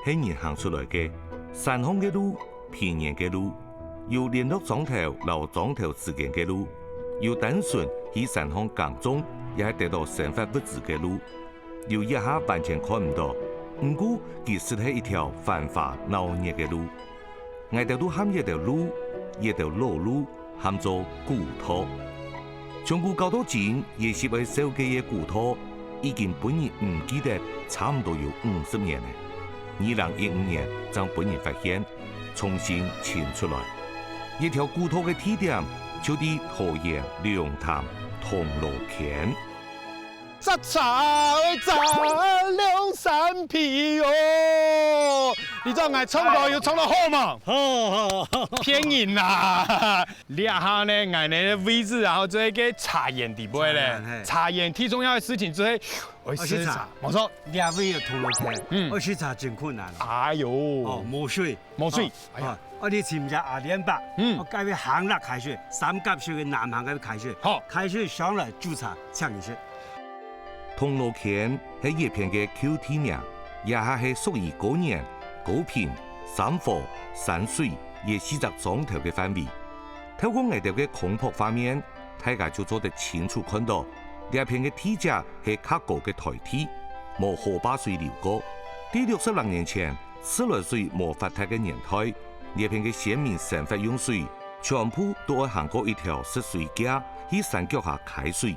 是人行出来嘅，山峰嘅路、平原嘅路，有联络庄头和庄头之间嘅路，有单纯去山峰耕种，也系得到生活物资嘅路，有一下完全看唔到，不过其实系一条繁华闹热嘅路。我哋都喊一条路，一条老路，喊做古土。从古到到今，也是为手机嘅古土，已经本人唔记得差唔多有50年了。2015年，将本人发现，重新请出来一条古土嘅地点，就喺桃园龙潭铜锣墾。杂草杂两三皮哦，你知道我冲到又冲到好嘛？偏硬啦！你下呢，我的位置然后做一个查验地位咧，查验最重要的事情就是去查，冇错。两位有铜锣墾，去查真困难。哎呦，哦，冇水，冇水，哎呀，我哋前日2.8，我改为行了开水，三甲水嘅南行嘅开水，好，开水上来注查抢一些。铜锣墾係一片嘅 Q 地名，也係屬於高原、高平、山河、山水，也是隻莊頭嘅範圍。透過外頭嘅空拍畫面，大家就做得清楚看到，呢片嘅地價係較高嘅台地，冇河壩水流過。喺66年前，自來水冇發達嘅年代，呢片嘅先民生活用水，全部都係行過一條濕水架，喺山腳下開水。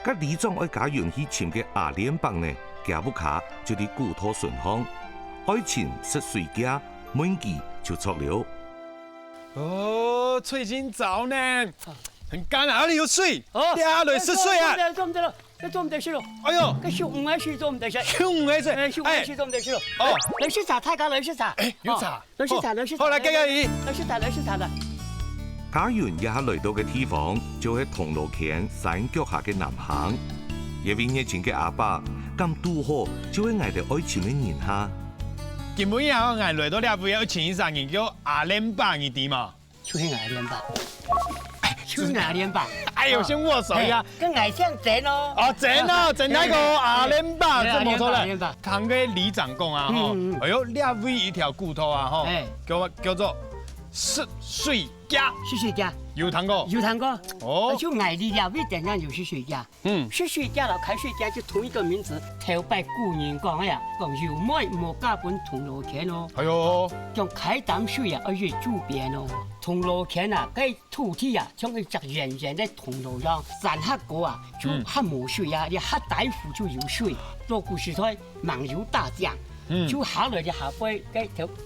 甲李莊愛家園去潛嘅阿蓮浜呢，行不卡就啲古土順巷，愛情濕水架，滿記就錯了。哦，最近早呢，很乾啊，哪裡有水？下來是水啊！做唔得咯，做唔得事咯。哎呦，cái sụn ngay suy做唔得事。凶嘅啫，sụn ngay suy做唔得事咯。哦，你去查，太高了，去查。有查，你去查，你去查。好來，計你去查，你去查啦。家園一下來到嘅地方，就係銅鑼墾山腳下嘅南行。因為以前嘅阿爸咁拄好，就係捱到愛情嘅年下。根本然後捱來到呢邊有前3年叫阿蓮浜嘅地嘛。就是阿蓮浜，就是阿蓮浜。哎呦，先握手呀。跟矮像整哦。哦，整哦，整那個阿蓮浜，這冇錯咧。同個里長講啊，嗬，哎呦，呢邊一條古土啊，嗬，叫做濕水架。濕水架。有聽過？有聽過。哦。就矮里了，點樣有濕水架？濕水架和開水架就同一個名字。頭擺古人講呀，講有妹莫加本銅鑼墾哦。哎呦。用開淡水啊，而且周邊哦，銅鑼墾啊，嗰土地啊，像一隻圓圓的銅鑼樣，山下高啊，就下冇水啊，你下大湖就有水。到古時代，猛有大將。就下來就下背，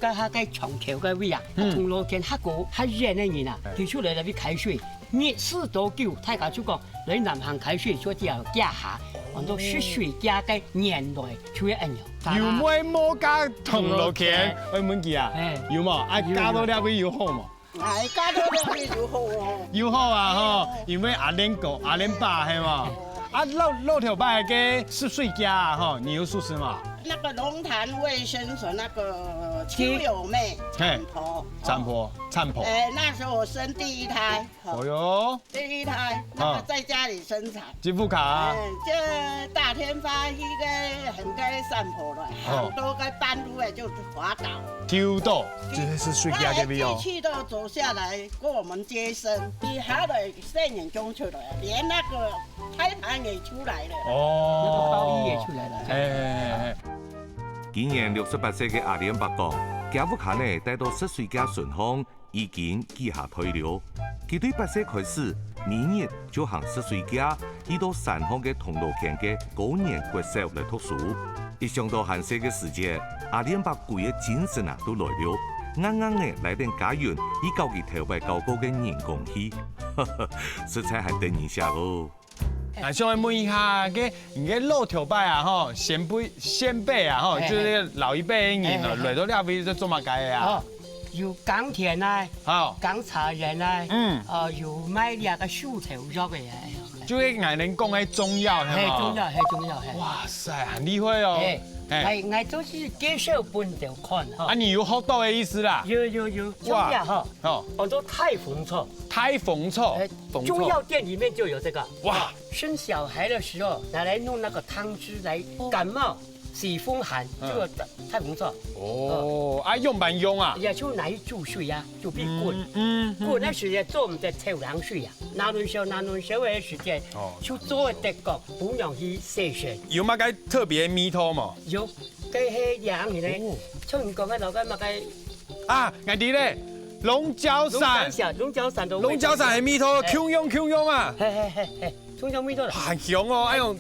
下長橋嘅位啊，銅鑼墾下高下遠嘅人啊，佢出嚟就去開水，熱4度9，大家就講嚟南行開水，所以要架下，按到濕水架嘅年代就會咁樣。有冇冇加銅鑼墾？我問佢啊，有冇？啊，加到呢邊有好冇？哎，加到呢邊有好哦。有好啊，嗬，因為阿蓮哥、阿蓮爸係嘛，啊老條擺嘅濕水架啊，嗬，你有熟悉嗎？那個龍潭衛生所那個邱友妹產婆，那時候我生第1胎，哦喲，第1胎，那個在家裡生產，支付卡，這大天發迄個很該散步了，很多個半路誒就滑倒，跳到，這是水架嘅味哦，機器都走下來跟我們接生，你下來3年鐘出來，連那個胎盤也出來了，那個包衣也出來了。今年68歲嘅阿蓮伯講，家屋卡呢帶到濕水架順巷已經記下退了。佢對8歲開始，每日就行濕水架去到山巷嘅銅鑼墾嘅高年國小嚟讀書。一想到寒舍嘅時節，阿蓮伯攰嘅精神啊都來了，啱啱嘅嚟到家園以教佢頭擺高高嘅人工去，實在係等一下哦。啊，想問一下，嘅老頭擺啊，嗬，先輩啊，嗬，就是老一輩嘅人啊，來到呢邊就做乜嘅啊？有耕田啊，耕茶園啊，有賣呢個樹頭肉嘅嘢。就係嗌人講嘅中藥係嘛？係中藥。哇塞，很厲害哦！係，我都是介紹本條看哈。啊，你有學到嘅意思啦？有，中藥哈，我都太鳳草。太鳳草，中藥店裡面就有這個。哇！生小孩的時候拿來弄那個湯汁來感冒。洗风寒，这个太不错。哦，啊用蛮用啊。也就拿去煮水呀，就比滚。滚那时间做唔得抽凉水呀，那轮烧的时间，就做得个不容易晒身。有嘛该特别米汤嘛？有，该迄样嘅咧，像你讲嘅老个嘛该。啊，我哋咧。龙角散的米汤，Q 用啊！嘿，葱姜米汤很香哦，哎用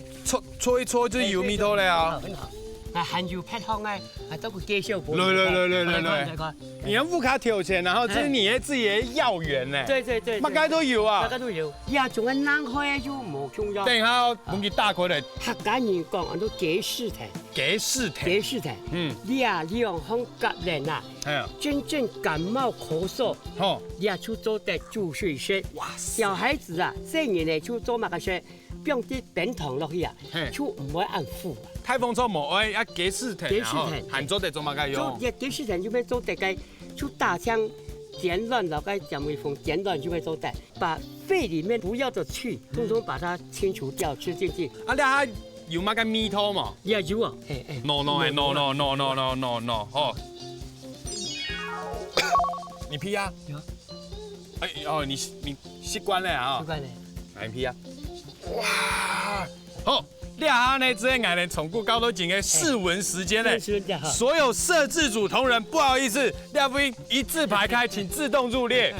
搓一搓就有米汤了啊！很好，啊含油配香哎，啊都会介绍不？对，你用副卡挑钱，然后这是你自己的药源呢。对，乜街都有啊，乜街都有。呀，仲有南海就冇中药。等一下，问佢大概嚟。客家人讲，我都给四台。你用香隔人啊，真正感冒咳嗽，你就做得注水式。哇，小孩子啊，这年呢就做乜嘅事，用啲冰糖落去啊，就唔會按負。太風錯冇愛，一幾時停，鹹咗地做乜嘅用？做幾時停就要做得嘅，就打槍剪亂了個羟微風，剪亂就會做得，把肺裡面不要的氣，通通把它清除掉，吃進去。啊，你下有乜嘅米湯嘛？也有啊，no，哦，你批啊？有。哎哦，你習慣了啊？習慣了。來批啊！哇，好。你下呢，只係我哋從古到到今嘅試聞時間呢，所有攝製組同仁，不好意思，廖飛一字排開，請自動入列。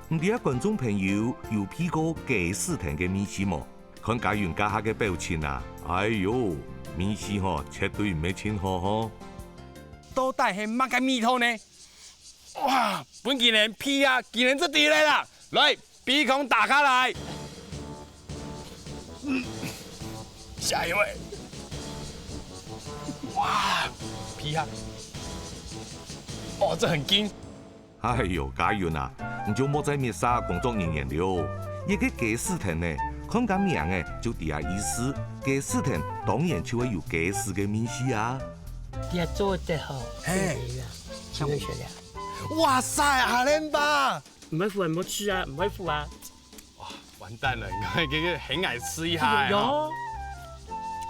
唔知啊，觀眾朋友有批過雞絲藤嘅米線冇？看家園家下嘅表情啊，哎呦，米線嗬，絕對唔係清好嗬。到底係乜嘅米湯呢？哇，本技能批啊，技能就地嚟啦，來鼻孔打開來。下一位，哇，皮啊！哦，這很堅。哎呦，家園啊，你就莫再滅殺工作人員了。一個雞絲藤呢，看個名誒就第下意思，雞絲藤當然就會有雞絲嘅米線啊。也做得好，哎，請問學呀？哇塞，阿蓮吧！唔會付，唔好吃啊，唔會付啊。哇，完蛋了，你個很愛吃一下。有。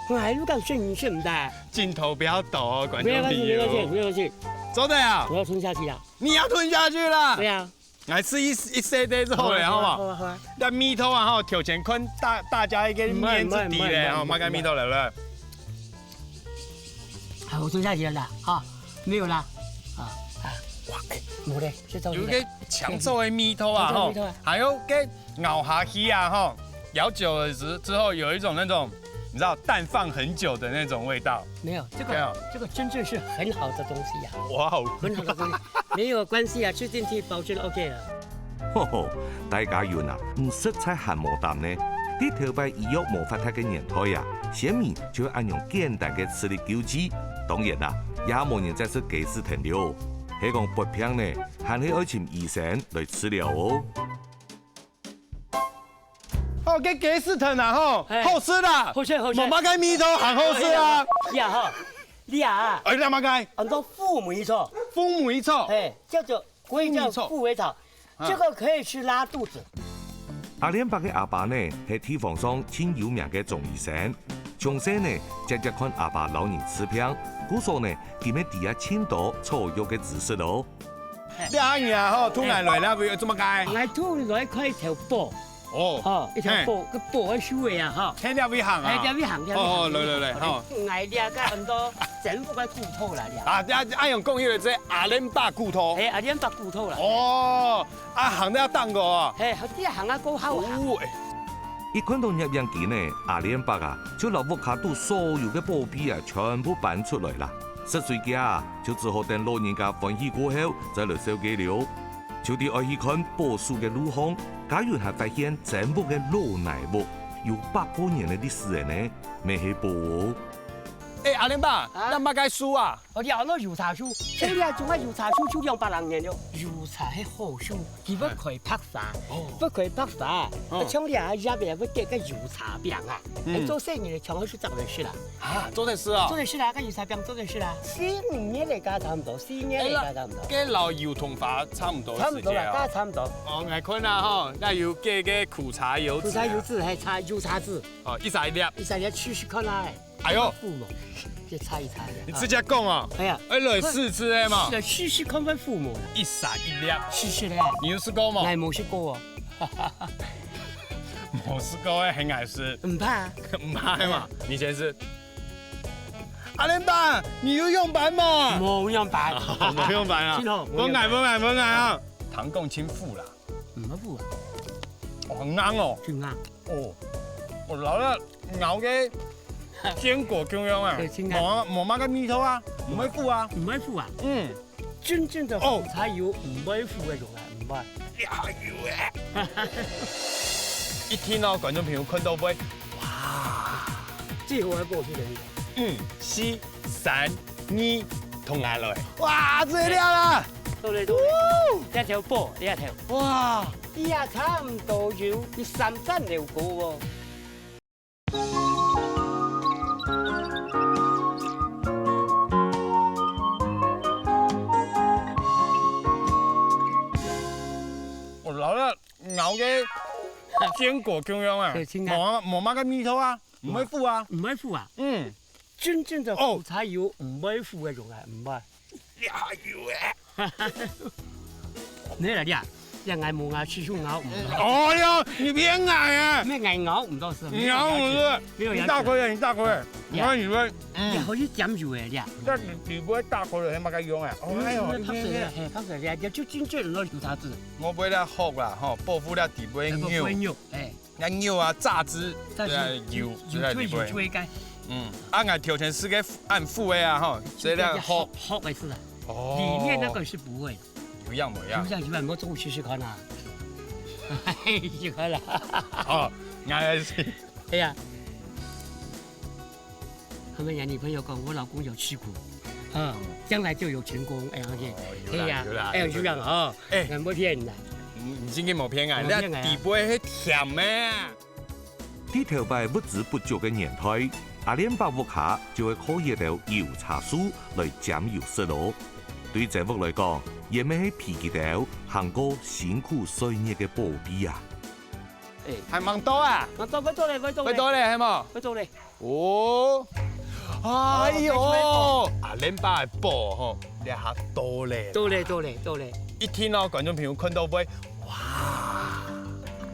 我還如果聲音是唔大，鏡頭不要抖，觀眾朋友。沒有關係。走的呀！我要吞下去了。你要吞下去了？對呀。來吃一 CD 之後咧，好唔好？好啊。那米湯啊，哈，挑前坤大家一個面子底咧，哈，買個米湯嚟啦。好，我吞下去了啦，啊，沒有啦，哇，冇咧，有個搶手的米湯啊，哈，還有個咬下去啊，哈，咬久了之後有一種那種。你知道淡放很久的那種味道？沒有，這個真正是很好的東西呀！哇哦，很好的東西，沒有關係啊，吃進去保證 OK 了。吼吼，大家園啊，唔食菜還無淡呢。啲頭擺醫藥無發達嘅年代啊，先民就要按用簡單嘅處理救治。當然啦，也冇人再食雞絲藤了。係講不平呢，還係要請醫生來治療哦。哦，給雞絲藤啊，吼，好吃啦，好吃。冇乜嘅米湯很好吃啊。呀哈，你啊，哎，兩乜嘅？很多父母草。父母草。哎，叫做歸叫父母草，這個可以吃拉肚子。阿蓮伯嘅阿爸呢，係地方上挺有名嘅中醫生。從細呢，直接看阿爸老人吃病，故所呢，佢咪第一千多草藥嘅知識咯。你阿爺啊，吼，吐眼淚啦，會做乜嘅？我吐來開一條波。哦，一條布，個布喺樹嘅啊，哈，聽條尾行啊，係條尾行，來，好，挨啲個很多政府嘅骨頭啦，啊，按用講起嚟即係阿蓮伯骨頭，係阿蓮伯骨頭啦，哦，啊行得一當個啊，係，啲行啊高口行，一看到入樣件呢，阿蓮伯啊，就攞屋卡度所有嘅布匹啊，全部搬出來啦，10歲家啊，就只好等老人家歡喜過後，再來收機了。就啲愛去看波樹嘅路況，假如係發現整部嘅老泥木有100多年嘅歷史嘅呢，未係波。誒，阿蓮伯，那乜嘅樹啊？我哋好多油茶樹，現在種嘅油茶樹就200年了。油茶係好樹，佢不可以拍花，不可以拍花。我從你啊入邊會結個油茶餅啊，你做生意嚟從去做件事啦。啊，做件事啊？做件事啦，個油茶餅做件事啦。4年嚟加差唔多，4年嚟加差唔多。跟老油同花差唔多。差唔多啦，加差唔多。哦，我看啦吼，那有嘅苦茶油脂。苦茶油脂係茶油茶籽。哦，一粒。一粒，試試看啦。哎呦，父母，再猜一猜。你直接讲哦。哎呀，来试吃的嘛。是试试看看父母，一撒一粒。试咧。你有试过吗？我冇试过哦。冇试过的很爱吃。唔怕。唔怕嘛？你先吃。阿莲爸，你有用板吗？冇用板。冇用板啊。冇挨啊。糖共亲父啦。唔好父啊。好硬哦。最硬。哦。我老了咬嘅坚果咁樣啊。冇乜嘅味道啊，唔會苦啊。唔會苦啊。嗯。真正的紅茶油唔會苦嘅種啊，唔會。加油嘅。一聽到觀眾朋友看到會，哇！最後一個是點？ 4、3、2，同下來。哇！最靚啦！到你，一條波，呢一條。哇！依下差唔多要3斤2個喎。我老了咬嘅堅果咁樣啊，冇乜嘅味道啊，唔會苦啊。唔會苦啊？嗯。 真正的紅茶油唔會苦嘅種啊，唔會。加油嘅！你嚟啲啊？一嗌冇嗌，始終咬唔到。哦喲，你別嗌啊！咩嗌咬唔到是？咬唔到，你大口嘅，你大口嘅，我以為，你可以點住嘅啲啊？但係你不會大口嘅，係乜嘅用啊？哎呦，拍水咧，係拍水咧，就真正攞油茶籽。我買了好啦，吼，報復了地杯牛，哎，那牛啊榨汁，油在地杯。按調成是個按副味啊，哈，這樣好嘅是啊。哦。裡面那個是不會。 一樣冇樣，一樣，我中午試試看啊！試看啦！哦，啱先。哎呀，他們人女朋友講，我老公有吃苦，將來就有成功。哎呀，哎呀，哎呀，這樣啊，哎，我冇騙啦。唔真嘅冇騙啊，你地杯係甜咩？喺頭擺物資不足嘅年代，阿蓮爸屋下就會開一條油茶樹來減油食咯。對政府來講，也咪係皮記條行過辛苦歲月嘅寶貝啊！係蠻多啊！我多佢多嚟，佢多嚟係冇？佢多嚟。哦，哎呦，阿蓮爸嘅寶吼，你下多嚟。多嚟。一聽到觀眾朋友看到會，哇！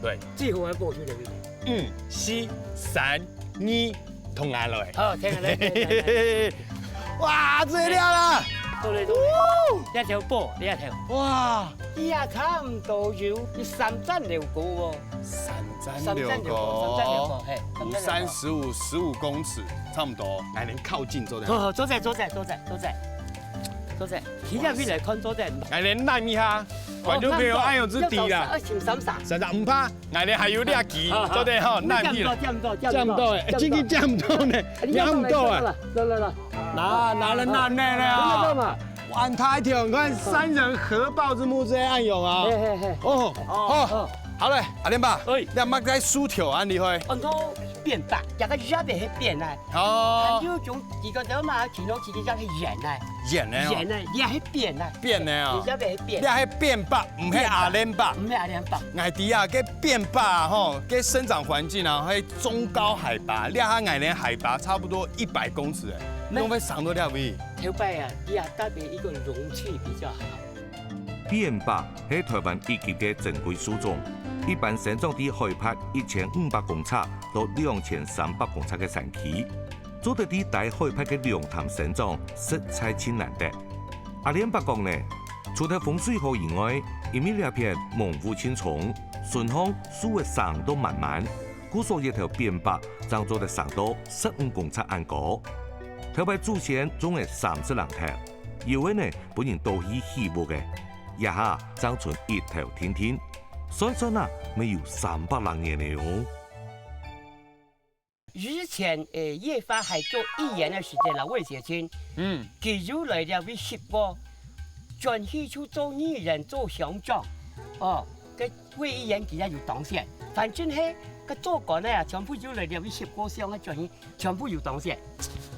對，最後一個出嚟。4、3、2，同下來。好，聽下嚟。哇，最靚啦！ 到嚟，一條波，呢一條。哇！依下差唔多要3斤2個喎。3斤6個，3、15公尺，差唔多。來，您靠近坐在。坐在。企入邊嚟看坐在。來，您耐一下，觀眾朋友愛有之地啦。3唔怕，來，您還有兩期，坐在吼耐一啦。這麼多誒，今天這麼多呢，這麼多誒。來。拿人拿咩咧啊？玩太條，看3人合抱之木之暗湧啊！哦，好嘞，阿蓮爸，你阿媽該薯條啊？你去？按到變白，一個入邊係變啊！哦，有種幾個都嘛，其中幾個係圓啊，圓啊，也係變啊，變咧啊！入邊係變，你係變白，唔係阿蓮爸，唔係阿蓮爸。外地啊，嘅變白啊，吼，嘅生長環境啊，係中高海拔，你下外蓮海拔差不多100公尺誒，會上到了未？頭擺啊，依下特別一個容器比較好。變白係台灣一級嘅珍貴樹種，一般生長喺海拔1500公尺到2300公尺嘅山區，做得啲大海拔嘅涼潭生長，實在真難得。阿蓮爸講呢，除咗風水好以外，因為呢片蒙霧青叢，順向樹嘅長度慢慢，故所一條變白長做得長到15公尺咁高。頭擺祖先種嘅30人頭，有嘅呢本人都係稀薄嘅。一下長存一條天天，算算啊，沒有300年了哦。以前葉發係做1年嘅時間啦，魏學清，佢就來了為10個，轉去就做2人做鄉長，cái魏議員其實有當選，反正係個做官咧，全部就來了為10個鄉嘅轉去，全部有當選。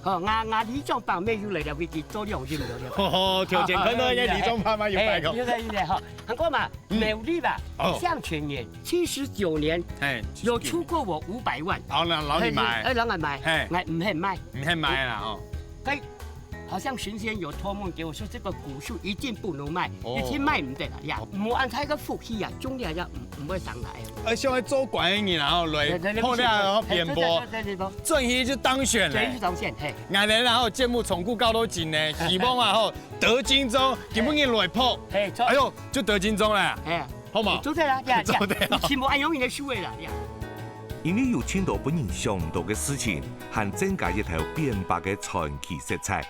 牙李庄旁边有来了，飞机做两任了。哦，条件可能也李宗爸爸有拜过。有的哈，韩国嘛，美丽吧，向前年79年，有出过我500万。好，那老你买，老人买，我唔肯买，唔肯买啦哦。好像神仙有托梦给我说，这个古树一定不能卖，一定卖唔得啦呀！冇按太个福气啊，中年人唔会上来。而像喺做官嘅人，然后来碰了然后辩驳，正义就当选了。正义当选，嘿。俺哋然后节目从古高都进呢，希望啊吼得金钟，根本嘅来破。哎呦，就得金钟啦。好嘛？做得啦，做得。全部按永远的输的啦呀。因为有千多本人想唔到嘅事情，还增加一条变白嘅传奇色彩。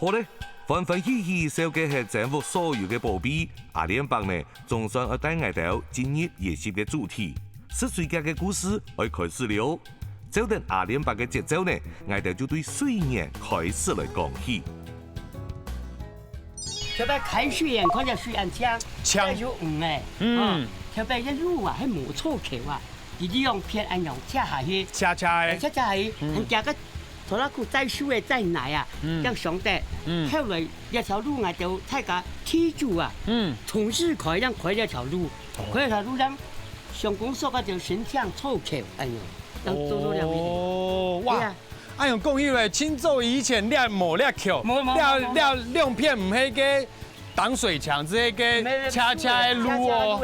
好咧，欢欢喜喜收嘅係政府所有嘅寶貝，阿聯伯呢，總算要帶我到今日夜市嘅主題，10歲家嘅故事要開始了。照定阿聯伯嘅節奏呢，我哋就對水年開始嚟講起。特別開水人看到水岸槍有誒，特別一路啊，喺冇錯橋啊，而啲用片按用車下去，車下去，人家個。拖拉庫再水嘅再奶啊，咁上得，後來一條路我就大家記住啊，同時開一條路，讓上公所嗰條神像錯橋，哎呦，讓做咗兩邊。哦，哇！哎呦，講起來，清早以前掠冇掠橋，掠兩片唔係嘅擋水牆，只係嘅車嘅路哦。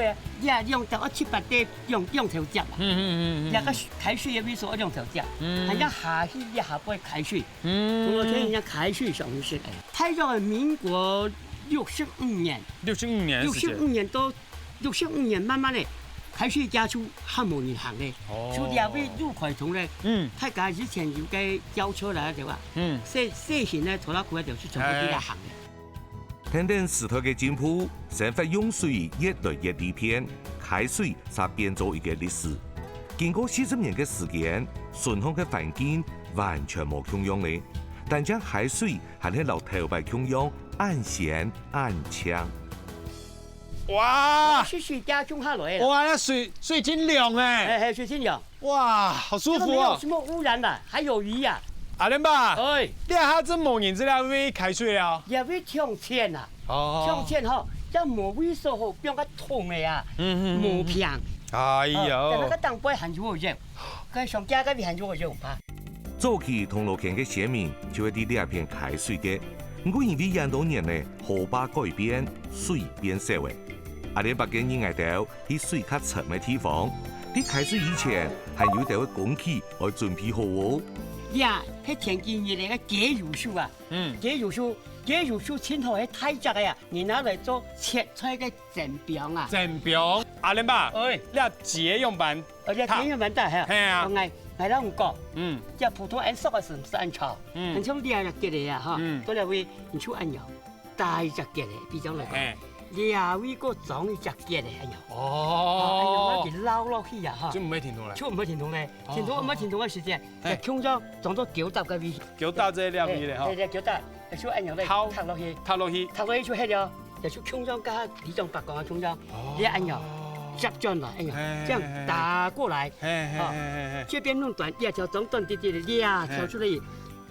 用到7、8地用條接啦，一個開水嘅位所用條接，人家下去一下杯開水，我聽人家開水上去，太咗係民國65年到65年慢慢咧開水加速還冇人行咧，所以兩位入開通咧，大家以前有嘅轎車啦對吧？細型咧拖拉庫就去全部俾佢行嘅。等等時代嘅進步，生活用水越來越利便，開水才變做一個歷史。經過40年嘅時間，順康嘅環境完全冇共用咧，但將海水還係留頭擺共用，按鹹按嗆。哇！水加中下來。哇！那水真涼哎。水真涼。哇，好舒服哦。沒有什麼污染啦，還有魚啊。阿聯伯，你下真冇人知啦，會開水了？也會搶錢啊！搶錢嗬，即冇位數好，變個痛嘅啊，冇平。哎呦！但係個當杯很少熱，佢上家嗰邊很少熱吧。早期銅鑼墾嘅先民就係啲呢一片開水嘅，不過因為廿多年咧河壩改變，水變少嘅。阿聯伯建議我哋去水較沉嘅地方，啲開水以前係有條工期來準備好哦。呀，迄前幾年嚟嘅解乳樹啊，解乳樹前頭係太窄嘅呀，你拿嚟做切菜嘅陣餅啊。陣餅，阿聯伯，你話解用版？解用版得係。係啊。係啦，唔講。即係普通按熟嘅時唔使按炒，很像兩隻雞嚟啊，嗬，都係會唔出按油，大隻雞嚟，比較嚟講。兩位個裝一隻雞嚟按油。哦。按油撈落去呀，嗬。就唔會停通啦。就唔會停通咧，停通嘅時間，就空咗裝咗九搭嘅位。九搭即係兩位咧，嗬。係九搭，就出按油咧，塌落去就黑咗，就出空裝加2種白鋼嘅空裝，你按油。夾轉來，哎呀，這樣打過來，這邊弄短，兩條中短啲啲，兩條出嚟，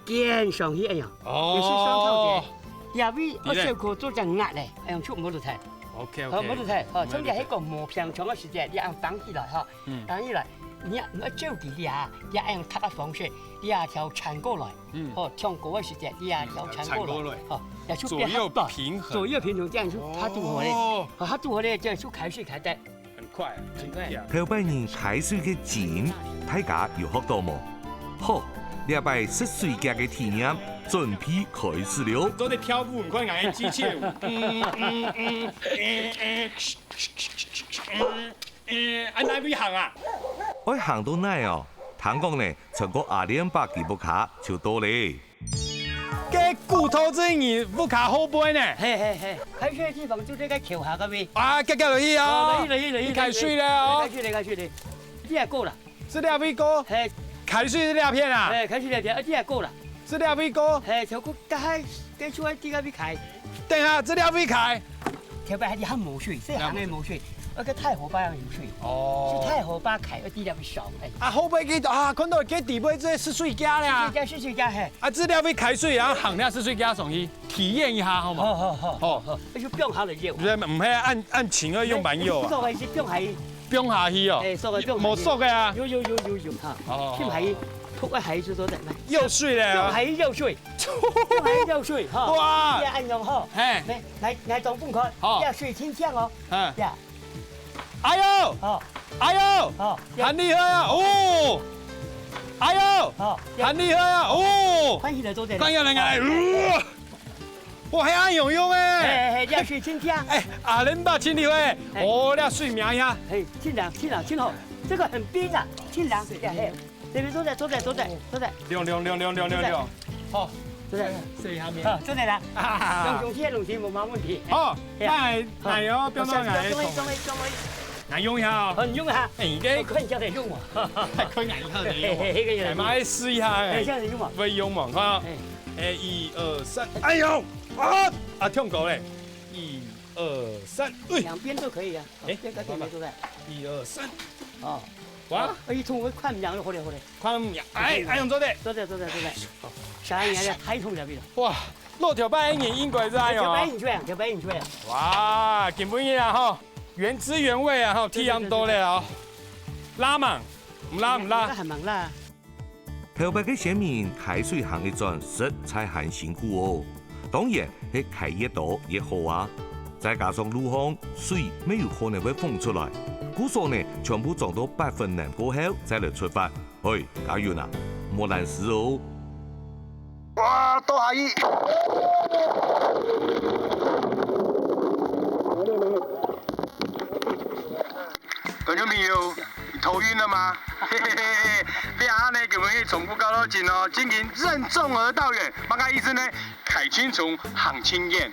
肩上去，哎呀，也是雙頭嘅，兩位我小可做隻壓咧，哎呀，出冇得睇 ，OK， 冇得睇，哦，從你喺個磨平長嘅時間，你按綁起來，哈，綁起來，你我照住你啊，你按塔嘅方式，兩條纏過來，哦，跳過嘅時間，兩條纏過來，哦，要出變好短，左右平衡，這樣出它渡河咧，它渡河咧，這樣出開水開得。很快。頭擺人開水嘅錢，大家有學到冇？好，呢擺10歲家嘅體驗準備開始了。做啲跳舞唔該嗌機器舞。按哪位行啊？我行到哪哦？聽講呢，全國阿聯伯嘅木卡就多咧。嘅骨頭子兒木卡好杯呢？係，開水嘅地方就喺個橋下嗰邊。啊，夾落去啊！落去，開水啦！開水，呢係夠啦。這兩位哥，係開水這兩片啊？係開水兩片，呢係夠啦。這兩位哥，係超過加出嚟啲嗰邊開。等下，這兩位開，特别係啲黑毛水，細行嘅毛水，一個太河巴樣游水。哦。是太河巴開一啲入去上誒。啊，好不幾啊，看到幾地尾這是水家啦。水家係。啊，這條尾開水，然後行了是水家上去體驗一下，好嘛？好。那就冰下嚟游。唔係按情而用蠻有啊。所謂是冰下。冰下去哦。誒，所謂冰。冇熟嘅啊。有嚇。哦。冰下。撲一係最多得咩？又水咧！又係又水，又係又水，哈！哇！呀，按用好，來當半塊，好，呀，水清香哦，呀，哎呦，好，哎呦，好，很厲害啊！哦，哎呦，好，很厲害啊！哦，關起來多點，關起來來，哇，還按用用誒！呀，水清香，阿恁爸清理誒，哦，呀，水名呀，清涼，清好，這個很冰的，清涼，呀嘿。這邊坐在，亮，好，坐在，試下面，坐在啦，用鐵冇乜問題。好，奶油標到奶油，奶用一下，用一下，誒，看叫你用嘛，看眼一下你用，係咪試一下？誒，這樣子用嘛，會用嘛，看，1、2、3，哎呦，啊，跳高嘞，1、2、3，兩邊都可以啊，邊個邊邊都在，1、2、3，哦。哇！一衝我看唔兩好嚟，看唔兩，哎，用坐在，啥嘢啊？太痛入邊啦！哇，落條擺英國仔條擺唔出啊！哇，根本嘢啊嗬，原汁原味啊嗬，體驗多咧啊！拉嘛，唔拉？係唔拉？頭擺嘅選民開水行一轉，實在很辛苦哦。當然係開越多越好啊！再加上路況水沒有可能會放出來。故所呢，全部撞到8分冷過後再嚟出發。嘿，加油啦，冇難事哦。哇，多下雨！觀眾朋友，你頭暈了嗎？嘿嘿嘿，你下呢就可以從不高到近哦，今年任重而道遠，乜個意思呢？開青蟲行青燕。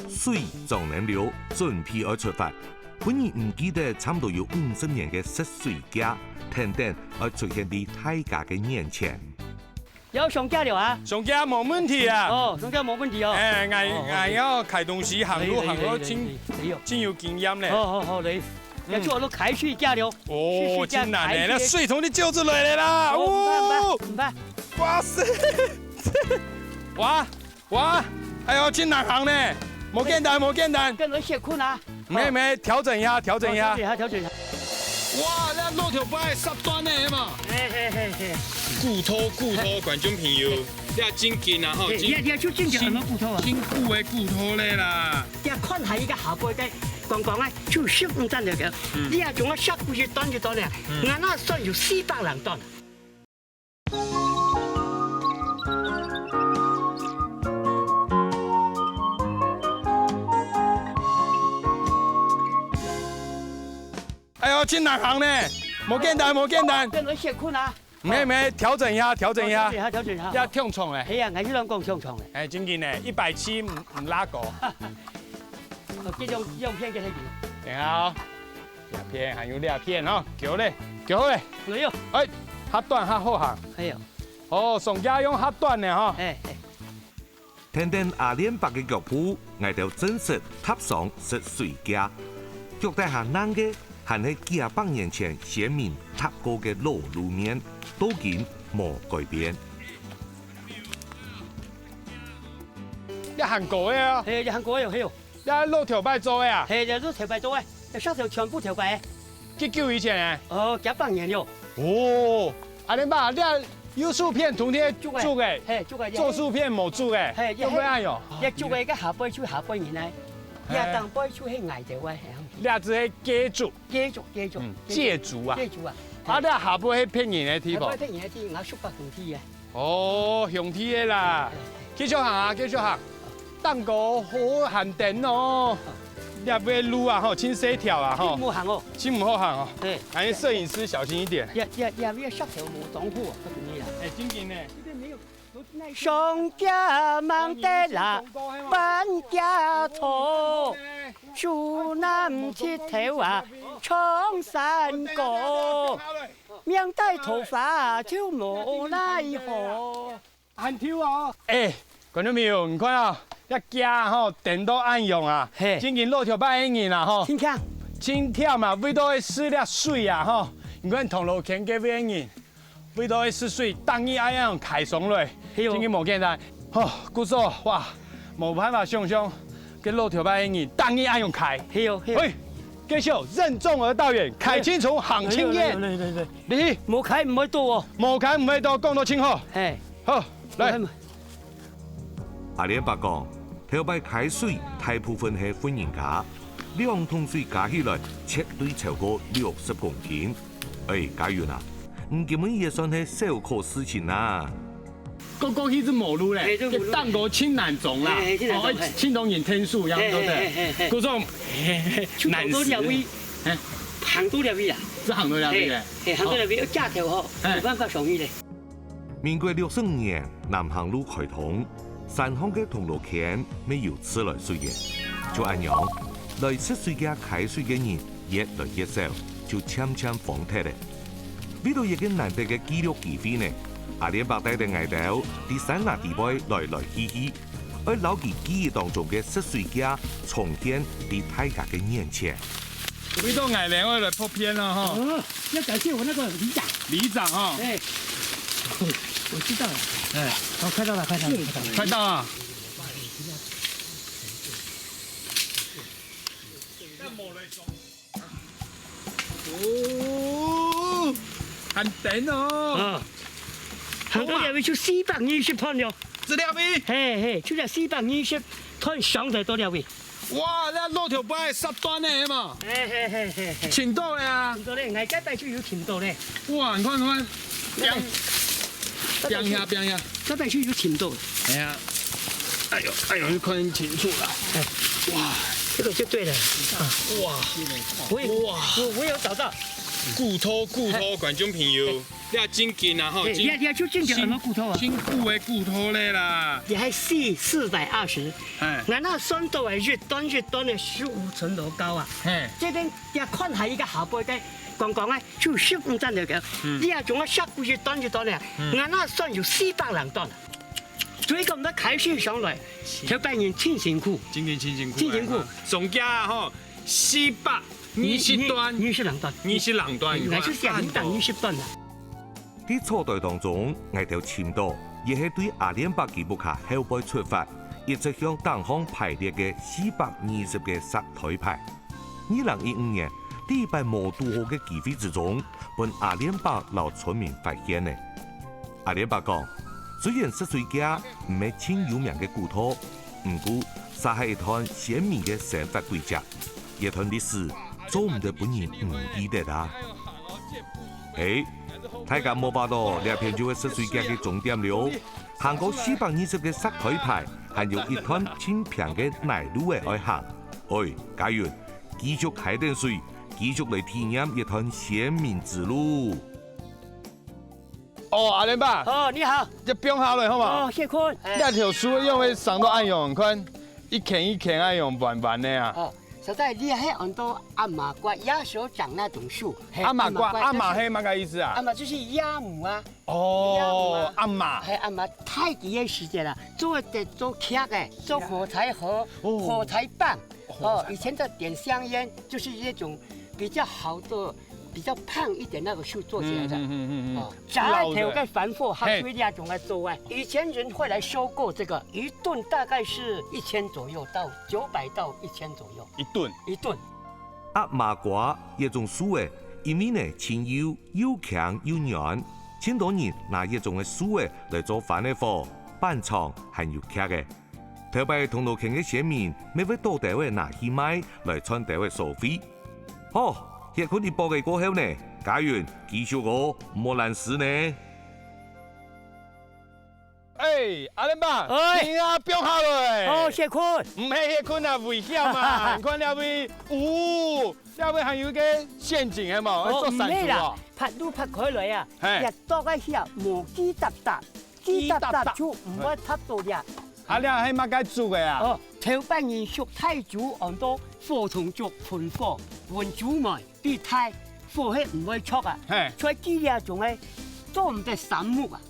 水撞冷了，準備而出發。本人唔記得差唔多有50年嘅濕水架，等等而出現喺大家嘅眼前。有上架了啊？上架冇問題啊。哦，上架冇問題哦。我要開東西行路真有經驗咧。好，你做都開水架了。哦，真難咧，那水從你救出來了啦。唔怕。哇塞！哇，哎呦，真難行咧，冇簡單。跟人血困啊！沒，調整一下。調整一下。哇，那落條擺濕斷咧嘛。骨頭，觀眾朋友，你真緊啊吼！你出真緊乜骨頭啊？真骨嘅骨頭咧啦。你看下依個下背嘅，講啊，就15噸嚟嘅。你啊，仲有150噸就多咧，我那算有400噸。哎呦，真難行咧，冇簡單。跟人血困啊！沒，調整一下。調整一下。要跳床咧。係啊，我呢兩講跳床咧。哎，真緊咧，170唔拉過。這種片嘅睇見。挺好，2片還有2片哦，幾好咧。沒有。哎，較短較好行。係啊。哦，上架用較短嘅嗬。等等阿連伯嘅腳步，挨到正式踏上濕水架，腳底下硬嘅。還係幾百年前先民踏過嘅老路面，到今冇改變。一行過嘅啊？係，一行過嘅係哦。一路條擺做嘅啊？係，路條擺做嘅，上條全部條擺。幾久以前嘅？哦，幾百年了。哦，阿連爸，你有薯片同啲煮嘅？係煮嘅。做薯片冇煮嘅？係，有咩樣？一煮嘅個下背出下背面咧，一當背出去捱條嘅。你只係雞竹，芥竹啊！啊，你下背係偏遠嘅地方。偏遠嘅地，我屬北向天嘅。哦，向天嘅啦，繼續行，蛋糕好限定哦。你邊路啊，吼，真細條啊，吼。唔好行哦，真唔好行哦。對，還有攝影師小心一點。呢個石頭冇擋好啊，嗰邊呢？真緊咧。上家忙得啦，搬家錯。樹南鐵頭啊，蒼山過，面帶頭髮就無奈何。喊跳啊！觀眾朋友，你看啊，要加吼电都按用啊，今年路条摆应啦吼，轻跳嘛，味道会湿了水啊吼，你看铜锣坑给边应，味道会湿水，当伊爱用开松落，今年无简单，吼，故说哇，无办法想象，跟路条摆应，当伊爱用开，喂，继续任重而道远，开青虫行青烟，你冇开唔会多哦，无开唔会多，讲到清楚，好，来。阿联伯讲，头摆开水大部分是粉人家，2桶水加起来绝对超过60公斤。哎，家园啊，根本也算是小可事情啦。刚刚迄只毛路咧，蛋糕青难种啦，青龙眼天数一样，对不对？嗰种难多两位，行多两位啊，是行多两位咧，行多两位要架条吼，没办法容易咧。民国65年，南航路开通。三方嘅铜锣坑没有自来水嘅，就按样来吃水家开水嘅人越来越少，就渐渐荒脱咧。为了一个难得嘅纪录机会呢，阿联伯带领外头伫山崖地位来来去去，而留记记忆当中嘅吃水家重现伫大家嘅眼前。为到外联我来破片了哈。要感谢我那个里长。里长哈。哎，我知道了。哎，快到了，快到了。哦，很甜哦。很多两位就420吨了。这两位？嘿，就了420吨上台多两位。哇，那路条摆10吨的嘛。嘿。青岛的啊。青岛的，外界摆就有青岛的。哇，你看。变下。这摆就有青岛的。哎呀，哎呦，看清楚了。哇，这个就对了。哇，我有找到。骨头，观众朋友，你也真紧啊吼！你就真紧什么骨头啊？真骨的骨头嘞啦！也还细420。俺那酸度係越端的15層樓高啊！這邊也看係一個下背嘅，講咧就15噸嚟嘅。你啊仲要下骨越端咧，俺那酸有400噸。所以咁多開水上來，小半年真辛苦。真辛苦。總價吼420噸，20噸，那就是220噸啦。喺初代當中，外頭簽到亦係對阿聯伯吉布卡後輩出發，一直向東方排列嘅420嘅石台牌。2015年，呢擺無拄好嘅機會之中，被阿聯伯留村民發現嘅。阿聯伯講，雖然濕水家唔係真有名嘅古土，唔過實係一段鮮明嘅生活軌跡，一段歷史。做唔到本人唔記得啦。大家冇把到呢片就係濕水街嘅重點了。行過420嘅石台牌，還有一段清平嘅泥路嘅愛行。家園繼續開點水，繼續嚟體驗一段鮮明之路。阿聯伯。你好。一冰下來好嘛？謝坤。呢條樹因為上到按用，看一坑按用彎彎的啊。實在厲害很多阿瑪瓜，亞手長那種樹。阿瑪瓜，阿瑪係乜個意思啊？阿瑪就是亞母啊。阿瑪。係阿瑪太幾嘅時間啦，做劇嘅，做火柴盒、火柴棒。以前的點香煙就是那種比較好的、比較胖一點那個樹做起來的。炸條嘅反貨，還有那種來做啊。以前人會來收購這個，一噸大概是1000左右到900到1000左右。一噸。阿瑪瓜一種樹誒，因為呢清幽又強又軟，很多人拿一種嘅樹誒嚟做飯嘅火、板床，還有劇嘅。特別銅鑼坑嘅市民，每位到地位拿去賣嚟賺地位收費。結果你報嘅過後呢，家園繼續個冇難事呢。阿聯伯，你啊冰下來。謝坤。唔係謝坤啊，危險嘛！你看那位，那位還有一個陷阱係嘛？做山豬啊。拍路拍開來啊，日多嘅時候無機搭就唔會塌到呀。你係乜嘢做嘅啊？頭半年屬太祖很多火同族盆火，換煮埋啲太火係唔會出啊。所以呢一種咧做唔得散木啊。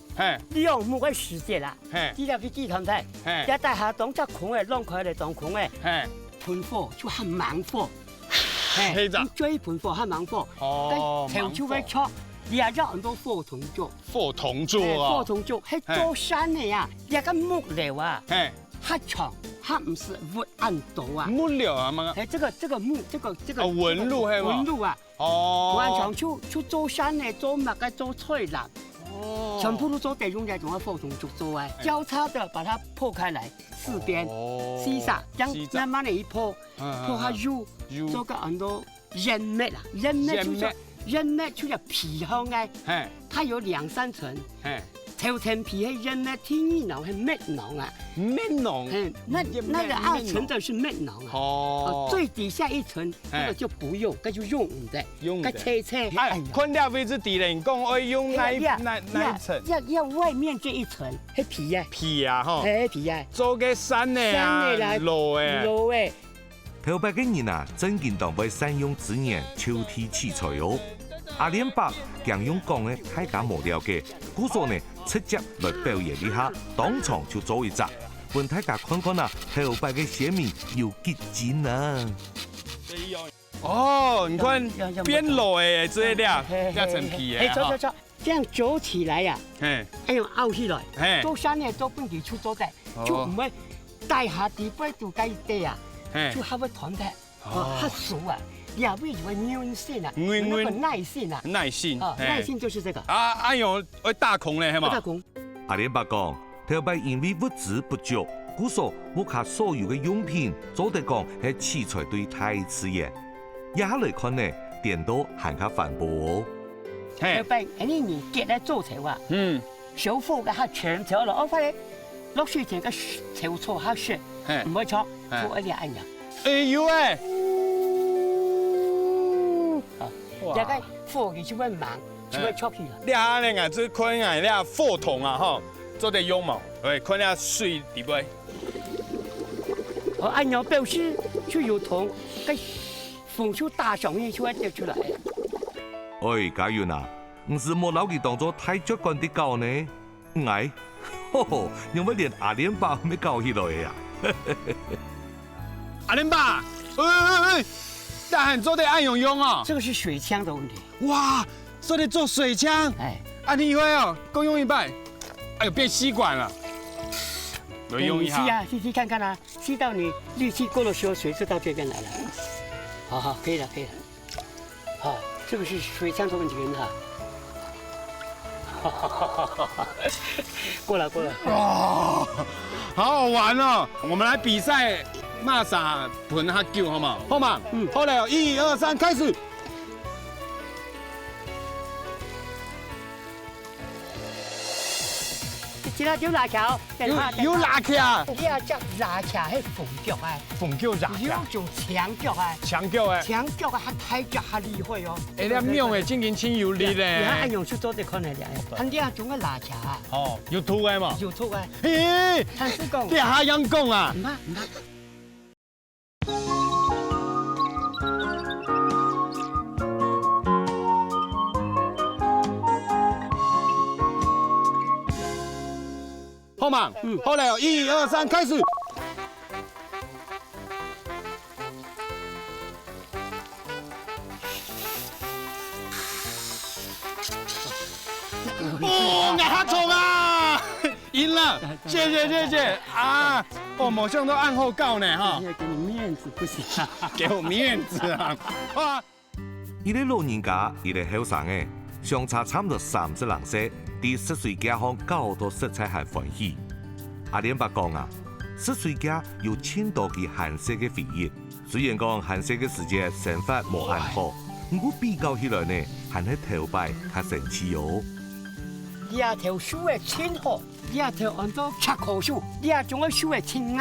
两木嘅时节啦，嘿，只要去祭坛台，嘿，一大下当只空嘅，浪开嚟当空嘅，嘿，盆火就喊猛火，係咋追盆火喊猛火，哦跟潮潮嘅戳，你也有很多火筒做，火同做啊，火筒做係做山嘅呀，一個木料啊，嘿，黑長，它唔是活按刀啊，木料啊嘛，哎，这个木，这个紋路係嘛纹路啊，哦，完全就做山嘅，做麥嘅，做菜籃。哦，全部都做地用在用火筒就做哎，交叉的把它破开来，四边吸撒，这样慢慢的一破，破它肉，做个很多人脉啦，人脉就是皮香哎，它有2、3层，头层皮係人脉，天一囊係蜜囊啊，蜜囊，那个2层的是蜜囊啊，哦，最底下1层那个就不用，那就用唔得，个切，哎，坤了位置地人讲要用哪一层？要外面这一层係皮啊，皮啊吼，係皮啊，做嘅山嘅啊，路嘅，頭擺嘅人啊，真見當會善用資源，抽提器材哦。阿連伯強用講嘅大家無了解，故所呢直接來表演一下，當場就做一集，讓大家看看啊，頭擺嘅寫面有幾精啊！哦，你看變路嘅這料，一層皮嘅，走，這樣走起來呀，要用拗起來，做山呢做半幾出做得，就唔會大下地背度計地啊，就還會團體，嚇熟啊！也為會軟性啊，那個耐性啊，耐性就是這個。哎呦，大孔咧係嘛？大孔。阿連伯講，頭擺因為物資不足，故所目前所有嘅用品，做得講係器材對太次嘅。一下來看呢，電腦還較環保哦。頭擺你年結咧做潮啊，小火嘅嚇全條落，我發現落水前嘅潮錯嚇雪，唔會錯，做一啲按鈕。哎呦哎！一個火嘅就會慢，就會錯起啦。你下咧啊，即看啊，你啊火筒啊吼，做得用嘛，看你水底杯。按鈕表示就有銅，個風球打上去就會掉出來。哎，家園啊，唔是冇攞佢當作太足棍啲教呢？唔係，因為連阿連伯咪教起來呀。阿連伯，哎。大漢做的按用哦，這個是水槍的問題。哇，做的做水槍，啊你以為哦，夠用一半，哎呦變吸管了，我用一下。吸啊，吸看看啊，吸到你力氣夠的時候，水就到這邊來了。好，可以了。好，這個是水槍的問題哈。過了。哇，好好玩哦，我們來比賽。馬啥盤下叫好嘛？好嘛？好嚟，1、2、3，開始。知啦，有辣橋，有辣橋。你啊，只辣橋係鳳腳啊，鳳腳辣橋。有種長腳啊，長腳誒。長腳啊，係太腳係厲害哦。誒，你咁用嘅真勁清有力咧。你睇用出多啲可能咧，肯定係種嘅辣橋啊。哦，有土嘅嘛？有土嘅。咦？陳叔講。你下樣講啊？唔怕。好嘛？好嚟，1、2、3，開始。哦，牙蟲啊！贏了，謝謝啊！哦，某項都按後告呢哈。給你面子不行啊？給我面子啊！哇！伊個老人家，伊個後生嘅，相差差唔多30歲。啲10歲家鄉搞到色彩還歡喜。阿連伯講啊，10歲家有千多嘅顏色嘅回憶。雖然講顏色嘅時節生活冇安好，不過比較起來呢，還係頭擺較神奇哦。你啊條樹嘅青好，你啊條很多插口樹，你啊種個樹嘅青硬。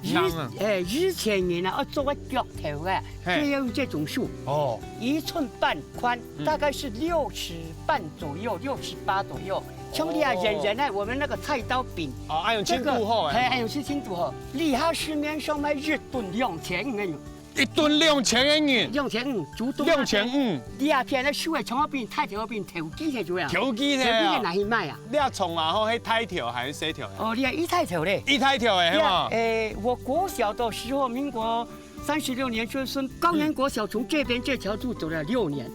以前人啊，做個腳頭嘅，就要用這種樹。哦，1寸半寬，大概是60半左右，68左右。兄弟啊，人呢，我們那個菜刀柄，按用輕度厚，按用是輕度厚，厲害市面上賣1噸2000，一吨2000元，2000主动，2000。第二片咧树诶，从那边太条边投机起做啊，投机的投机哦。哪去卖啊？你要从啊，吼，迄太条还是细条？哦，你要一太条嘞。一太条的，是吗？我国小的时候，民国36年就是高原国小从这边这条路走了6年，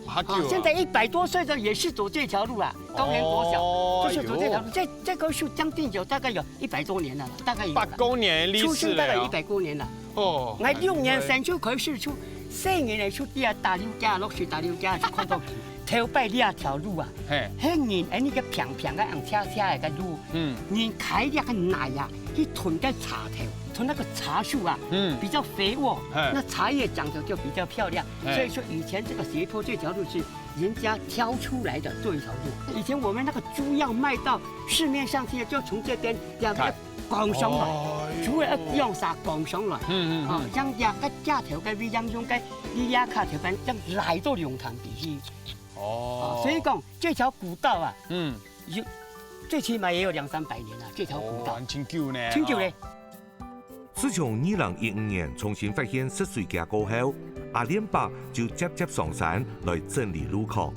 现在100多岁的也是走这条路啊。高原国小就是走这条路，这棵树将近大概有100多年了，大概有100多年历史了。出生大概100多年了。哦，我6年前就开始出，4年来出啲啊大溜架，落水大溜架就看到头摆2条路啊，迄年那个平平的红车车的路，你开那个奶呀，去囤个茶头。从那个茶树啊，比较肥沃，那茶叶长得就比较漂亮。所以说以前这个斜坡这条路是人家挑出来的这一条路。以前我们那个猪要卖到市面上去，就从这边两个拱上来，猪要用啥拱上来，将两个架头跟尾两种跟你俩卡头班将来到龙潭底去。所以讲这条古道啊，有最起码也有200-300年了。这条古道很久呢，很久嘞。自从2015年重新发现湿水架过后，阿联伯就接上山来整理路况，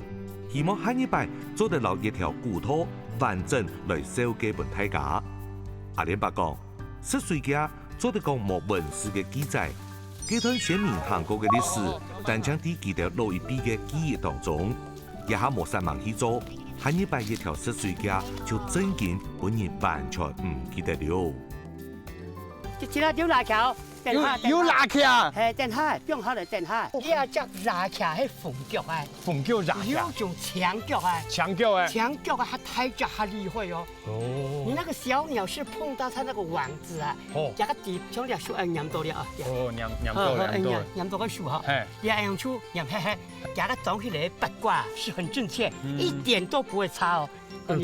希望下一摆做得留一条古道完整来售给本大家。阿联伯讲，湿水架做得讲无文史嘅記載，這段先民行過嘅歷史，但將啲記到老一輩嘅記憶當中，一下冇散忙去做，下一擺一條濕水架就真見本人完全唔記得了。有辣橋，有辣橋，等下變好了等下。你要叫辣橋係鳳腳啊，鳳腳辣橋，有種牆腳啊，牆腳啊，牆腳啊，它抬腳還厲害哦。你那個小鳥是碰到它那個網子啊，加個底從條樹黏到了啊。黏到個樹哈，你要用樹黏嘿嘿，加個裝起來八卦是很正確，一點都不會差哦。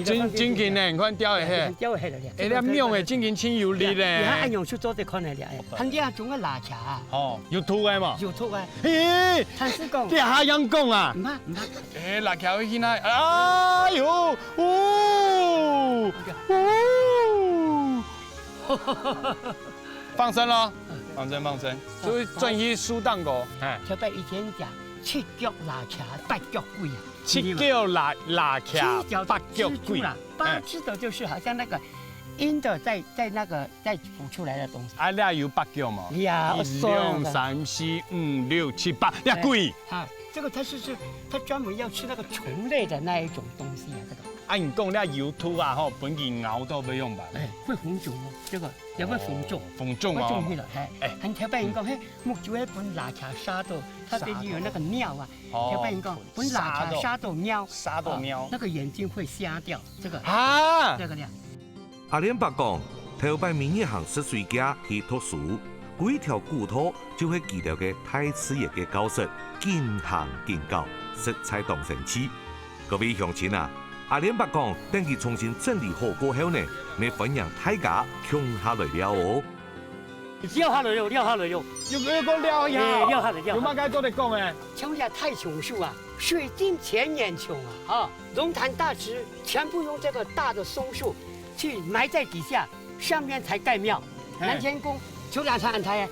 真勁呢，你看雕的嘿，雕的嘿了，哎，你妙的真勁清有力咧。你看按用樹做得看來了，很啲啊種個辣茶啊。哦，有土的嘛？有土的。嘿，但是講，你下樣講啊？唔怕唔怕。哎，辣椒去哪？哎呦，放生咯，放生，所以轉去輸蛋糕。哎，就俾以前講7腳辣茶8腳貴啊。7腳辣茶8腳貴啦，8隻的就是好像那個陰的在那個在孵出來的東西。啊，你有8腳嘛？1、2、3、4、5、6、7、8，呀貴。啊，這個它專門要吃那個蟲類的那一種東西啊，這個。啊，你講你油土啊，吼，本地熬到不用吧？哎，會紅腫哦，這個也會紅腫。紅腫啊！紅去了，哎，很特別人講，嘿，木竹那本辣茶沙豆，它邊有那個尿啊。特別人講，本辣茶沙豆尿，那個眼睛會瞎掉，這個啊，這個呢。阿聯伯講，頭擺明日行濕水架去讀書，嗰條古道就係記錄嘅太子爺嘅教室，漸行漸高，色彩當成氣。各位鄉親啊！阿聯伯講，等佢重新整理好過後呢，咪分讓大家窮下來了哦。撩下來了，有沒有講撩一下？撩下來，有乜該做得講誒？窮下太窮樹啊，水盡千年窮啊！龍潭大池全部用這個大的松樹去埋在底下，上面才蓋廟。南天宮就2層安台，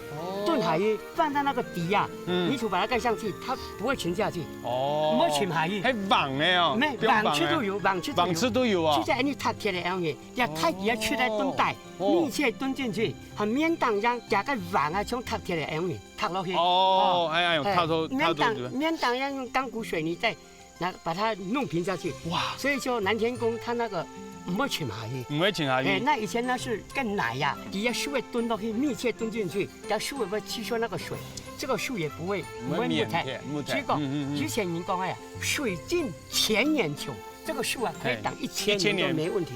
燉海芋放在那個底呀，泥土把它蓋上去，它不會沉下去。哦，唔會沉海芋。係網的哦，沒網翅都有，網翅都有啊。就在你塔鐵的樣嘢，要太底下取來燉帶，密切燉進去，很免當讓加個網啊，從塔鐵的樣嘢塔落去。哦，哎呀，塔頭免當讓用鋼骨水泥再把它弄平下去。哇，所以說南天宮它那個。唔會沉下去，唔會沉下去。那以前那是跟奶呀，底下樹會蹲落去，密切蹲進去，然後樹會吸收那個水，這個樹也不會木材。所以講，之前您講哎呀，水盡千年窮，這個樹啊可以當1000年都沒問題。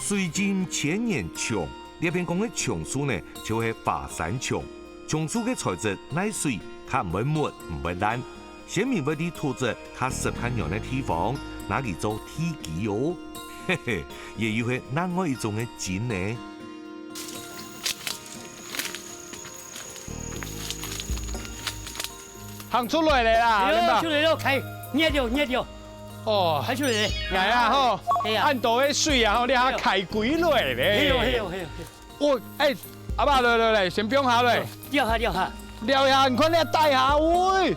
水盡千年窮，呢邊講嘅松樹呢，就係華山松。松樹嘅材質耐水，它唔會木唔會爛。先民會啲土質，它適合用嘅地方，拿嚟做地基哦。嘿嘿，也有係另外一種嘅景呢。行出來了啦，出來了，開捏掉。哦，開出來了。係啊，吼，按到嘅水啊，吼，你下開幾落咧？係。我，哎，阿爸來，先不用下來。掉下。撩下，你看你带下喂，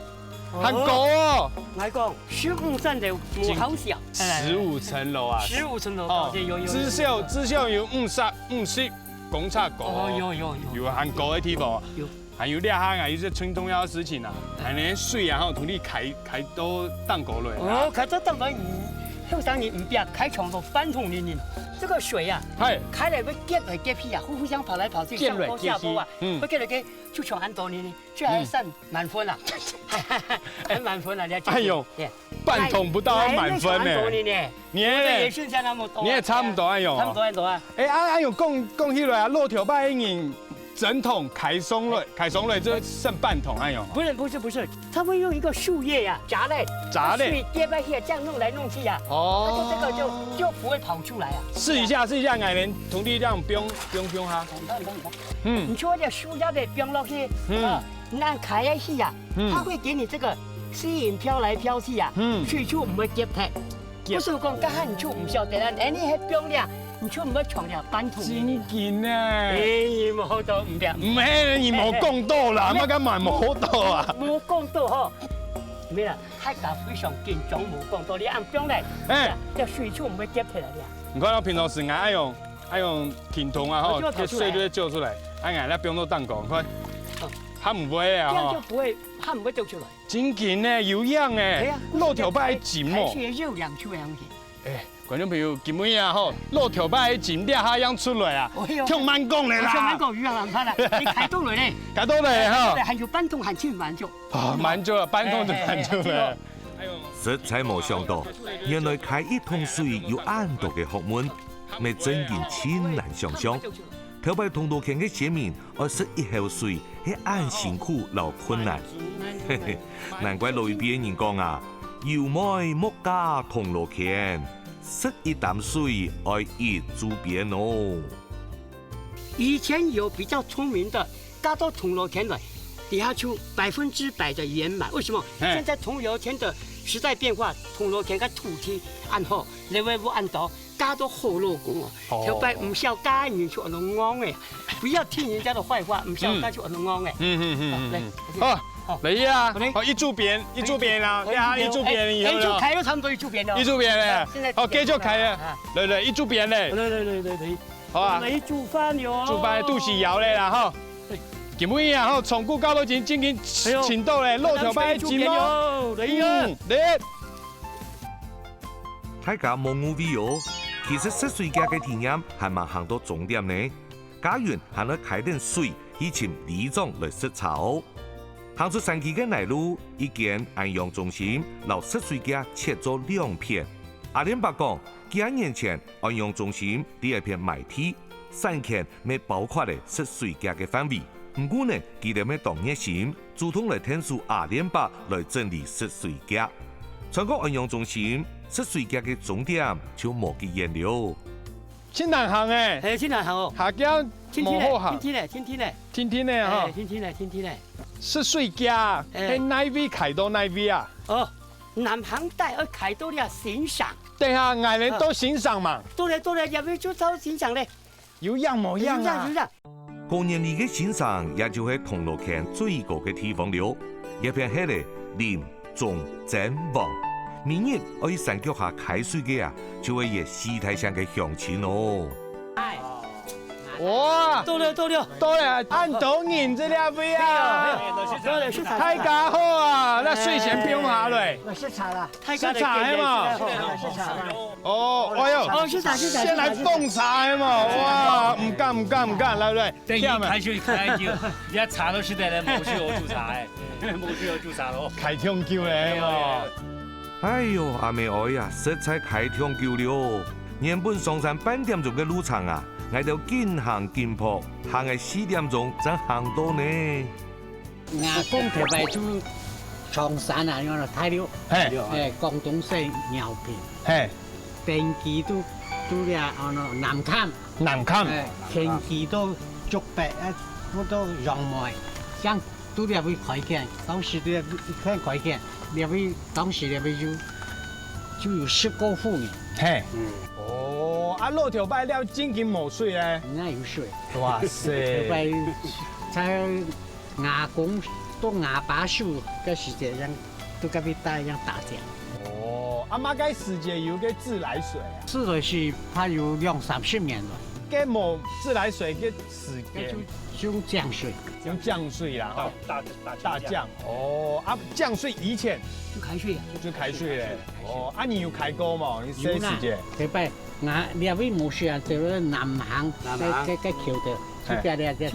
很高哦。我讲15层的无好小，15层楼啊，15层楼高，有。支秀有50公尺高，有很高的地方。还有两项啊，有些村重要的事情啊，还能水啊，然后土地开到档高了。哦，开到档高，后当你唔别开窗都翻通淋淋。这个水啊，开来会结来结去啊，互相跑来跑去，上坡下坡啊，会结来结就像很多呢，这还算满分啦，还满分啦，你哎呦，半桶不到满分呢，你也剩下那么多，你也差不多哎呦，差不多啊。哎哎呦，讲起来啊，骆驼拜人整桶开松了，这剩半桶哎呦。不是，他会用一个树叶呀夹嘞，水跌下去这样弄来弄去呀，哦，它就这个就不会跑出来啊。试一下，矮人土地这样冰哈。你说这树叶的冰落去，那开下去呀，它会给你这个吸引飘来飘去呀，水柱唔会结开。不是讲家下你就唔晓得啦，你迄冰咧。你就唔要闯了半途。真紧呢？哎，冇好多唔别。唔系，你冇讲到啦，乜咁买冇到啊？冇讲到嗬，咩啦？海家非常紧张，冇讲到你按冰嚟，这水柱唔会结起来的。你看我平常时爱用挺筒啊，吼，给水都救出来，那冰都荡高，快，它唔会啊，这样就不会，它唔会掉出来。真紧呢，有氧诶，骆驼摆紧哦。还是肉两出两去。哎。观众朋友，今日啊吼，骆驼摆钱抓下样出来啊，听慢讲嘞啦。听慢讲，鱼啊难拍啦，你开到来咧？开到来哈。还有半桶，还去满足。啊，满足了，半桶就满足了。实在冇想到，原来开一桶水有咁多嘅学问，咪真人千难想象。头摆铜锣坑嘅前面，而是一口水，係咁辛苦又困難。嘿嘿，難怪路邊人講啊，要愛莫加銅鑼坑。食一啖水，愛一竹鞭哦。以前有比較聰明的，加到銅鑼坑來，底下出100%的圓滿。為什麼？現在銅鑼坑的時代變化，銅鑼坑嘅土地按好，你會唔按到加到好老公哦。條擺唔曉加人就按到啱嘅，不要聽人家的壞話，唔曉加就按到啱嘅。好。嚟啊！好，一柱邊啦，呀，一柱邊以後一柱開咗差唔多一柱邊咯。一柱邊咧，好，繼續開啊！嚟，一柱邊咧。嚟，好啊！嚟煮飯喲。煮飯肚時搖咧啦，吼。今日啊，吼，從古到到今天請到咧骆驼擺節目。嚟。大家冇誤會哦，其實濕水家嘅體驗係咪行到重點呢？家園係嚟開點水，以前李莊來食茶哦。行出山區嘅內路，一間安養中心，留濕水架切咗2片。阿連伯講，幾年前安養中心第2片埋地，3片未包括咧濕水架嘅範圍。唔過呢，佢哋咩當熱心，主動嚟聽訴阿連伯來整理濕水架。全國安養中心濕水架嘅重點就冇嘅原料。真難行誒！係真難行哦。下架冇好行。天咧哈。天咧。濕水架喺哪位開到哪位啊？哦，南航帶去開到咧欣賞。等下外人都欣賞嘛。到嚟，入去就走欣賞咧。有樣冇樣啊？過年嚟嘅欣賞，也就係銅鑼坑最高嘅地方了。一片係咧林中正旺，明日可以山腳下開水嘅啊，就會有西台上嘅鄉親哦。哇！到了，按到人這兩位啊！太家好啊！那水先不用下來。是茶啦，是茶的嘛？哦，哎呦！是茶。先來凍茶的嘛？哇！唔敢，來。等於開酒，而家茶都是得嚟冇需要煮茶嘅，冇需要煮茶咯。開通酒咧嘛？哎呦，阿妹愛呀，實在開通久了。原本上山半點鐘嘅路程啊！我就緊行緊撲，行喺4點鐘才行到呢。我講台北住長山啊，我睇了，廣東西牛片，天氣都咧南坎，天氣都足白啊，好多陽霾，像都咧會開見，當時都咧看開見，咧會當時咧會就有10個戶呢。啊，骆驼擺了真金冇水咧，那有水。哇塞！擺才牙公都牙把树个时节样，都隔壁带样打架。哦，阿妈该时节有个自来水啊，自来水它有2-30年了。个冇自来水个时节用降水，用降水啦，哈，大降。哦，啊，降水以前就开水啊，就开水嘞。哦，啊，你有开过冇？你谁时节？对吧？两位牧师啊，就是南行，cái橋的，出邊咧即係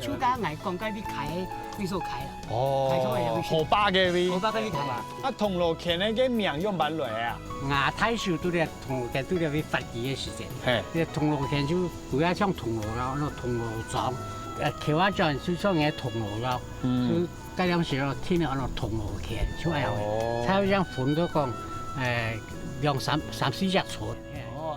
出家嗌講緊啲開，幾數開啦？哦，河巴嘅位，河巴嗰啲開啊。啊，銅鑼墘咧嘅名用乜嚟啊？牙太少都咧銅鑼墘都咧會發展嘅時間。係，啲銅鑼墘就主要像銅鑼啦，那銅鑼莊，橋下莊就像嘅銅鑼啦，就嗰陣時咯，天啊那銅鑼墘出嚟嘅，他樣款都講2-3-4隻錯。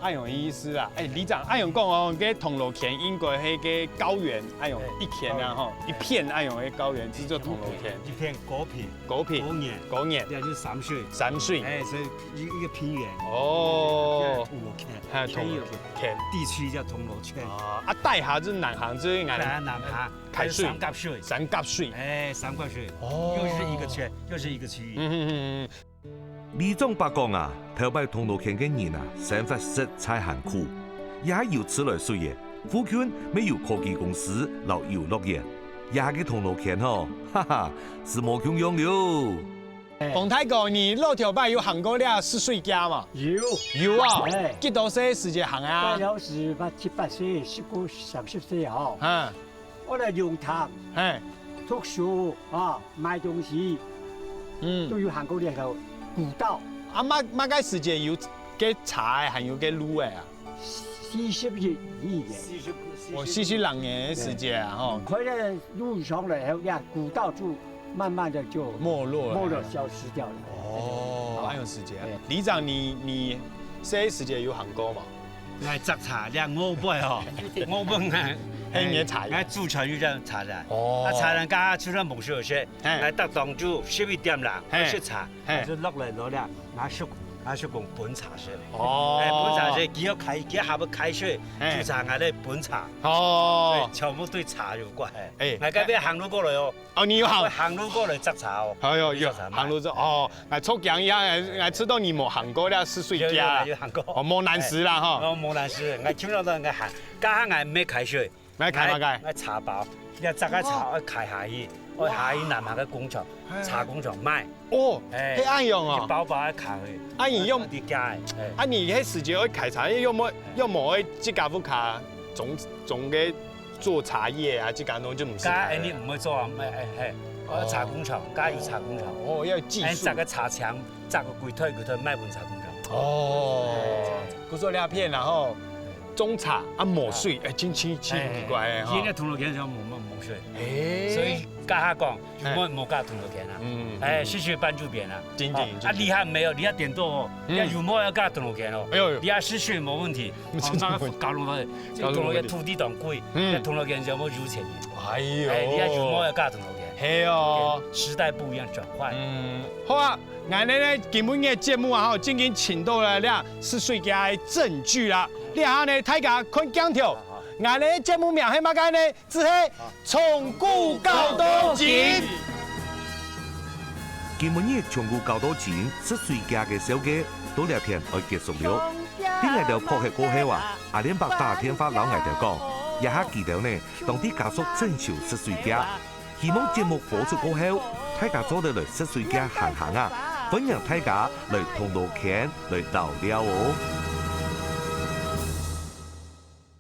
按勇意思啊，里長按勇講哦，個銅鑼墘應該係個高原，按勇一片啊吼，一片按勇嘅高原叫做銅鑼墘。一片果皮，果園，就是3歲，3歲，所以一個平原。哦，銅鑼墘，地區叫銅鑼墘。啊，大廈就是南行，就是南行開水，三角水，三角水，哦，又是一個圈，又是一個區域。李總白講啊，頭擺銅鑼墘嘅人啊，生活實在很苦，也有自來水嘅。附近沒有科技公司、老遊樂園，也嘅銅鑼墘吼，哈哈，是冇窮用了。馮太哥，你老頭擺有行過了4歲家嘛？有啊，幾多歲時間行啊？大約是7-8歲，19、30歲哦。嗯，我嚟用堂，讀書啊，買東西，都要行過呢條古道。啊，乜嘅時間有嘅茶還有嘅路嘅啊？40年以前。40年嘅時間啊，吼。佢咧路上嚟後呀，古道就慢慢的就沒落消失掉了。哦，還有時間。李長，你這時間有行過嗎？來摘茶，你我背哦，我本係嘅茶，我祖傳就這茶人。哦。啊，茶人家出咗牧師學，來到當主11點啦，食茶，就落嚟攞啦，拿叔公本茶水。哦。本茶水，幾下要開水，煮茶嗌咧本茶。哦。全部對茶有關。我隔壁行路過來哦。哦，你有行路過來摘茶哦。哎呦，有行路哦，我出講一下，我知道你冇行過了4歲家。有行過。哦，冇難事啦哈。哦，冇難事，我聽到都我行，家下我沒開水。咩開乜嘅？我茶包，你摘個茶我開下去，我下去南下嘅工廠，茶工廠賣。哦，係咁樣啊！包包一開去，啊你用啲家，啊你喺時節去開茶，有冇去即家副卡種嘅做茶葉啊？即間都就唔識。家你唔會做啊？我茶工廠，家有茶工廠。哦，要技術。摘個茶牆，摘個櫃台賣本茶工廠。哦，佢做兩片然後。種茶啊磨水，真奇怪嘅。現在銅鑼墘就冇水，所以家下講冇加銅鑼墘啦。試試搬住邊啦。真正。啊，厲害沒有？厲害點多哦。你有冇要加銅鑼墘哦？厲害試試冇問題。搞弄到銅鑼墘土地當貴，銅鑼墘就冇有錢嘅。哎呦。厲害有冇要加銅鑼墘？係哦。時代不一樣轉換。好啊。我哋咧今日嘅節目啊，已經請到了4歲家嘅證據啦。你下呢，大家看鏡頭。我哋節目名係乜嘢呢？只係從古到到今。今日從古到到今，4歲家嘅小嘅到呢片要結束了。啲藝條破殼過後啊，阿連白大天發老藝條講，一下記得呢，當啲家屬徵求4歲家。希望節目播出過後，大家做得嚟4歲家行行啊！歡迎大家嚟銅鑼墘嚟聊聊哦。